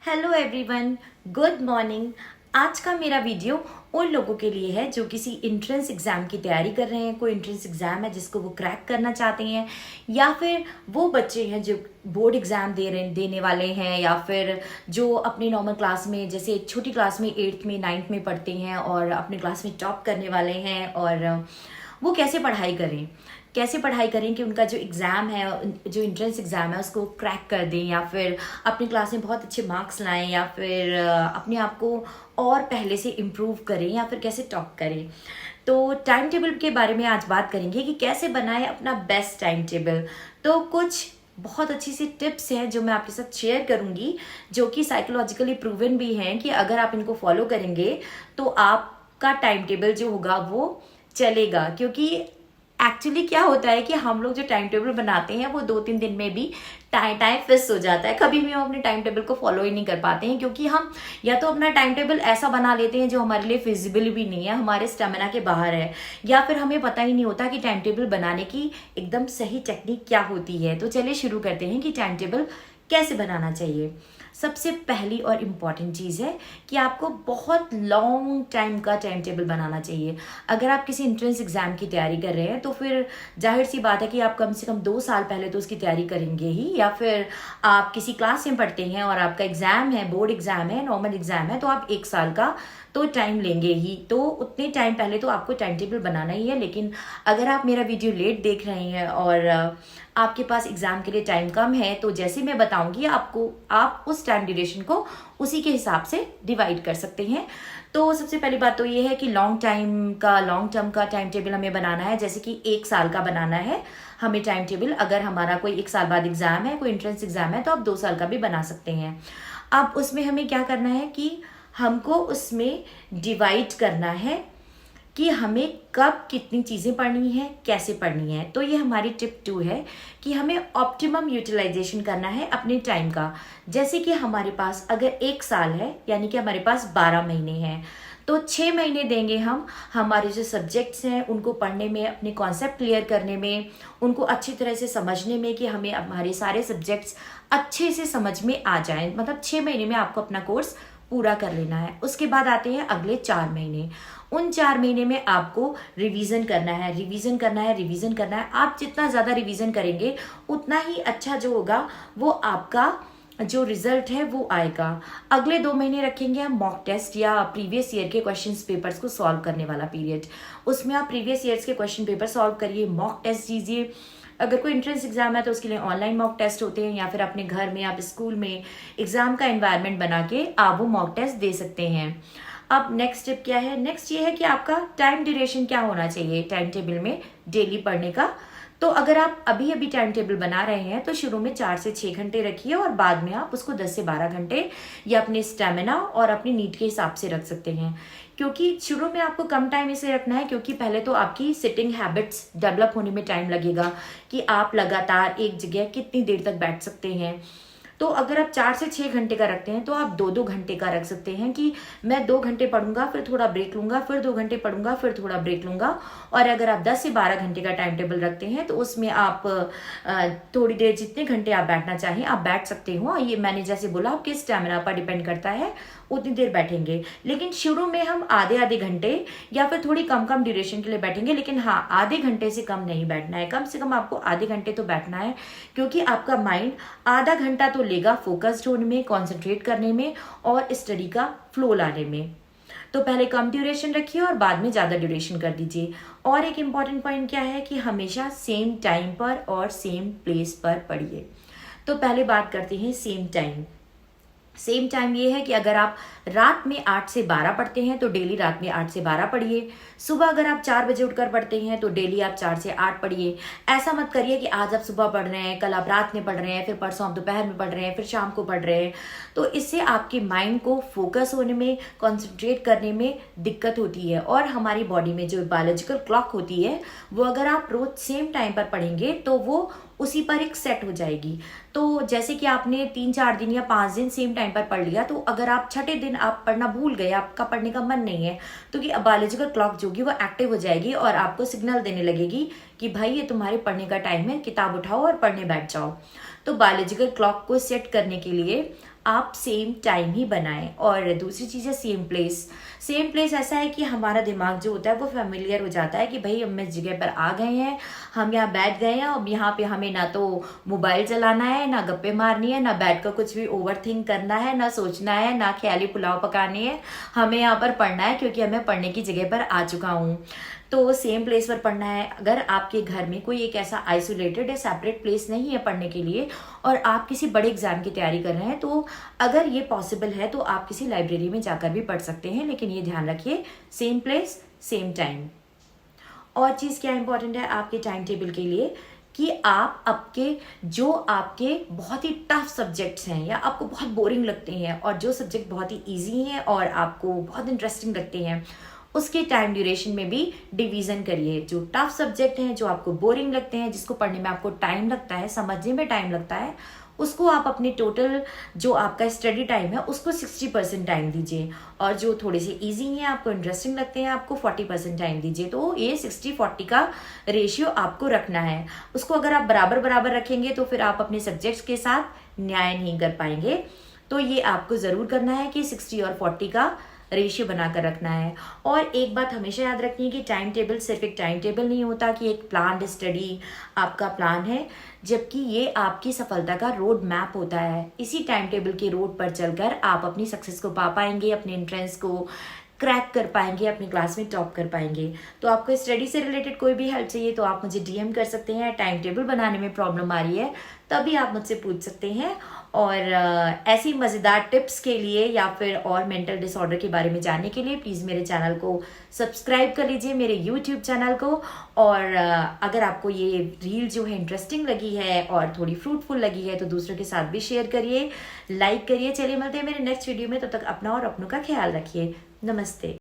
Hello everyone, good morning. आज का मेरा वीडियो उन लोगों के लिए है जो किसी इंट्रेंस एग्ज़ाम की तैयारी कर रहे हैं। कोई इंट्रेंस एग्ज़ाम है जिसको वो क्रैक करना चाहते हैं, या फिर वो बच्चे हैं जो बोर्ड एग्ज़ाम देने वाले हैं, या फिर जो अपनी नॉर्मल क्लास में, जैसे छोटी क्लास में 8th में 9th में पढ़ते हैं और अपनी क्लास में टॉप करने वाले हैं। और वो कैसे पढ़ाई करें कि उनका जो एग्ज़ाम है, जो इंट्रेंस एग्ज़ाम है, उसको क्रैक कर दें, या फिर अपनी क्लास में बहुत अच्छे मार्क्स लाएं, या फिर अपने आप को और पहले से इम्प्रूव करें, या फिर कैसे टॉप करें। तो टाइम टेबल के बारे में आज बात करेंगे कि कैसे बनाएं अपना बेस्ट टाइम टेबल। तो कुछ बहुत अच्छी सी टिप्स हैं जो मैं आपके साथ शेयर करूंगी, जो कि साइकोलॉजिकली प्रूवन भी हैं कि अगर आप इनको फॉलो करेंगे तो आपका टाइम टेबल जो होगा वो चलेगा। क्योंकि एक्चुअली क्या होता है कि हम लोग जो टाइम टेबल बनाते हैं वो 2-3 दिन में भी टाइम फिक्स हो जाता है। कभी भी हम अपने टाइम टेबल को फॉलो ही नहीं कर पाते हैं, क्योंकि हम या तो अपना टाइम टेबल ऐसा बना लेते हैं जो हमारे लिए फिजिबल भी नहीं है, हमारे स्टेमिना के बाहर है, या फिर हमें पता ही नहीं होता कि टाइम टेबल बनाने की एकदम सही टेक्निक क्या होती है। तो चलिए शुरू करते हैं कि टाइम टेबल कैसे बनाना चाहिए। सबसे पहली और इम्पॉर्टेंट चीज़ है कि आपको बहुत लॉन्ग टाइम का टाइम टेबल बनाना चाहिए। अगर आप किसी एंट्रेंस एग्जाम की तैयारी कर रहे हैं तो फिर जाहिर सी बात है कि आप कम से कम 2 साल पहले तो उसकी तैयारी करेंगे ही, या फिर आप किसी क्लास में पढ़ते हैं और आपका एग्जाम है, बोर्ड एग्जाम है, नॉर्मल एग्जाम है, तो आप 1 साल का तो टाइम लेंगे ही। तो उतने टाइम पहले तो आपको टाइम टेबल बनाना ही है। लेकिन अगर आप मेरा वीडियो लेट देख रहे हैं और आपके पास एग्जाम के लिए टाइम कम है, तो जैसे मैं बताऊंगी आपको, आप उस टाइम ड्यूरेशन को उसी के हिसाब से डिवाइड कर सकते हैं। तो सबसे पहली बात तो ये है कि लॉन्ग टर्म का टाइम टेबल हमें बनाना है। जैसे कि 1 साल का बनाना है हमें टाइम टेबल। अगर हमारा कोई 1 साल बाद एग्जाम है, कोई एंट्रेंस एग्जाम है, तो आप 2 साल का भी बना सकते हैं। अब उसमें हमें क्या करना है कि हमको उसमें डिवाइड करना है कि हमें कब कितनी चीज़ें पढ़नी है, कैसे पढ़नी है। तो ये हमारी टिप 2 है कि हमें ऑप्टिमम यूटिलाइजेशन करना है अपने टाइम का। जैसे कि हमारे पास अगर 1 साल है, यानी कि हमारे पास 12 महीने हैं, तो 6 महीने देंगे हम हमारे जो सब्जेक्ट्स हैं उनको पढ़ने में, अपने कॉन्सेप्ट क्लियर करने में, उनको अच्छी तरह से समझने में, कि हमें हमारे सारे सब्जेक्ट्स अच्छे से समझ में आ जाएं। मतलब 6 महीने में आपको अपना कोर्स पूरा कर लेना है। उसके बाद आते हैं अगले 4 महीने। उन 4 महीने में आपको रिवीजन करना है। आप जितना ज़्यादा रिवीजन करेंगे उतना ही अच्छा जो होगा वो आपका जो रिजल्ट है वो आएगा। अगले 2 महीने रखेंगे हम मॉक टेस्ट या प्रीवियस ईयर के क्वेश्चन पेपर्स को सॉल्व करने वाला पीरियड। उसमें आप प्रीवियस ईयर्स के क्वेश्चन पेपर सॉल्व करिए, मॉक टेस्ट दीजिए। अगर कोई एंट्रेंस एग्जाम है तो उसके लिए ऑनलाइन मॉक टेस्ट होते हैं, या फिर अपने घर में, आप स्कूल में एग्जाम का एनवायरनमेंट बना के आप वो मॉक टेस्ट दे सकते हैं। अब नेक्स्ट स्टेप क्या है? नेक्स्ट ये है कि आपका टाइम ड्यूरेशन क्या होना चाहिए टाइम टेबल में डेली पढ़ने का। तो अगर आप अभी अभी टाइम टेबल बना रहे हैं तो शुरू में 4 से 6 घंटे रखिए, और बाद में आप उसको 10 से 12 घंटे या अपने स्टेमिना और अपनी नीड के हिसाब से रख सकते हैं। क्योंकि शुरू में आपको कम टाइम इसे रखना है, क्योंकि पहले तो आपकी सिटिंग हैबिट्स डेवलप होने में टाइम लगेगा कि आप लगातार एक जगह कितनी देर तक बैठ सकते हैं। तो अगर आप 4 से 6 घंटे का रखते हैं तो आप 2-2 घंटे का रख सकते हैं कि मैं 2 घंटे पढ़ूंगा, फिर थोड़ा ब्रेक लूंगा, फिर 2 घंटे पढ़ूंगा, फिर थोड़ा ब्रेक लूंगा। और अगर आप 10 से 12 घंटे का टाइम टेबल रखते हैं तो उसमें आप थोड़ी देर, जितने घंटे आप बैठना चाहें आप बैठ सकते हो। ये मैंने जैसे बोला आपके स्टेमिना पर डिपेंड करता है, उतनी देर बैठेंगे। लेकिन शुरू में हम आधे घंटे या फिर थोड़ी कम ड्यूरेशन के लिए बैठेंगे। लेकिन हाँ, आधे घंटे से कम नहीं बैठना है, कम से कम आपको आधे घंटे तो बैठना है, क्योंकि आपका माइंड आधा घंटा तो लेगा फोकस्ड होने में, कॉन्सेंट्रेट करने में और स्टडी का फ्लो लाने में। तो पहले कम ड्यूरेशन रखिए और बाद में ज़्यादा ड्यूरेशन कर दीजिए। और एक इम्पॉर्टेंट पॉइंट क्या है कि हमेशा सेम टाइम पर और सेम प्लेस पर पढ़िए। तो पहले बात करते हैं सेम टाइम ये है कि अगर आप रात में 8 से 12 पढ़ते हैं तो डेली रात में 8 से 12 पढ़िए। सुबह अगर आप 4 बजे उठकर पढ़ते हैं तो डेली आप 4 से 8 पढ़िए। ऐसा मत करिए कि आज आप सुबह पढ़ रहे हैं, कल आप रात में पढ़ रहे हैं, फिर परसों आप दोपहर में पढ़ रहे हैं, फिर शाम को पढ़ रहे हैं। तो इससे आपके माइंड को फोकस होने में, कॉन्सेंट्रेट करने में दिक्कत होती है। और हमारी बॉडी में जो बायोलॉजिकल क्लॉक होती है वो अगर आप रोज सेम टाइम पर पढ़ेंगे तो वो उसी पर एक सेट हो जाएगी। तो जैसे कि आपने 3-4 दिन या 5 दिन सेम टाइम पर पढ़ लिया, तो अगर आप छठे दिन आप पढ़ना भूल गए, आपका पढ़ने का मन नहीं है, तो कि बायोलॉजिकल क्लॉक जो होगी वो एक्टिव हो जाएगी और आपको सिग्नल देने लगेगी कि भाई ये तुम्हारे पढ़ने का टाइम है, किताब उठाओ और पढ़ने बैठ जाओ। तो बायोलॉजिकल क्लॉक को सेट करने के लिए आप सेम टाइम ही बनाएं। और दूसरी चीज़ है सेम प्लेस। सेम प्लेस ऐसा है कि हमारा दिमाग जो होता है वो फेमिलियर हो जाता है कि भाई हम इस जगह पर आ गए हैं, हम यहाँ बैठ गए हैं, अब यहाँ पे हमें ना तो मोबाइल चलाना है, ना गप्पे मारनी है, ना बैठ कर कुछ भी ओवर थिंक करना है, ना सोचना है, ना ख्याली पुलाव पकानी है, हमें यहाँ पर पढ़ना है क्योंकि हमें पढ़ने की जगह पर आ चुका हूँ। तो सेम प्लेस पर पढ़ना है। अगर आपके घर में कोई एक ऐसा आइसोलेटेड या सेपरेट प्लेस नहीं है पढ़ने के लिए और आप किसी बड़े एग्जाम की तैयारी कर रहे हैं, तो अगर ये पॉसिबल है तो आप किसी लाइब्रेरी में जाकर भी पढ़ सकते हैं, लेकिन ये ध्यान रखिए सेम प्लेस सेम टाइम। और चीज़ क्या इंपॉर्टेंट है आपके टाइम टेबल के लिए कि आप आपके बहुत ही टफ सब्जेक्ट्स हैं या आपको बहुत बोरिंग लगते हैं और जो सब्जेक्ट बहुत ही इजी हैं और आपको बहुत इंटरेस्टिंग लगते हैं, उसके टाइम ड्यूरेशन में भी डिवीज़न करिए। जो टफ सब्जेक्ट हैं, जो आपको बोरिंग लगते हैं, जिसको पढ़ने में आपको टाइम लगता है, समझने में टाइम लगता है, उसको आप अपने टोटल जो आपका स्टडी टाइम है उसको 60% टाइम दीजिए। और जो थोड़े से इजी हैं, आपको इंटरेस्टिंग लगते हैं, आपको 40% टाइम दीजिए। तो ये 60-40 का रेशियो आपको रखना है। उसको अगर आप बराबर बराबर रखेंगे तो फिर आप अपने सब्जेक्ट्स के साथ न्याय नहीं कर पाएंगे। तो ये आपको ज़रूर करना है कि 60 और 40 का रेशियो बनाकर रखना है। और एक बात हमेशा याद रखनी है कि टाइम टेबल सिर्फ एक टाइम टेबल नहीं होता कि एक प्लान्ड स्टडी आपका प्लान है, जबकि ये आपकी सफलता का रोड मैप होता है। इसी टाइम टेबल के रोड पर चलकर आप अपनी सक्सेस को पा पाएंगे, अपने एंट्रेंस को क्रैक कर पाएंगे, अपनी क्लास में टॉप कर पाएंगे। तो आपको स्टडी से रिलेटेड कोई भी हेल्प चाहिए तो आप मुझे डीएम कर सकते हैं। टाइम टेबल बनाने में प्रॉब्लम आ रही है तभी आप मुझसे पूछ सकते हैं। और ऐसी मज़ेदार टिप्स के लिए या फिर और मेंटल डिसऑर्डर के बारे में जानने के लिए प्लीज़ मेरे चैनल को सब्सक्राइब कर लीजिए, मेरे यूट्यूब चैनल को। और अगर आपको ये रील जो है इंटरेस्टिंग लगी है और थोड़ी फ्रूटफुल लगी है तो दूसरों के साथ भी शेयर करिए, लाइक करिए। चलिए मिलते हैं मेरे नेक्स्ट वीडियो में, तब तक अपना और अपनों का ख्याल रखिए। नमस्ते।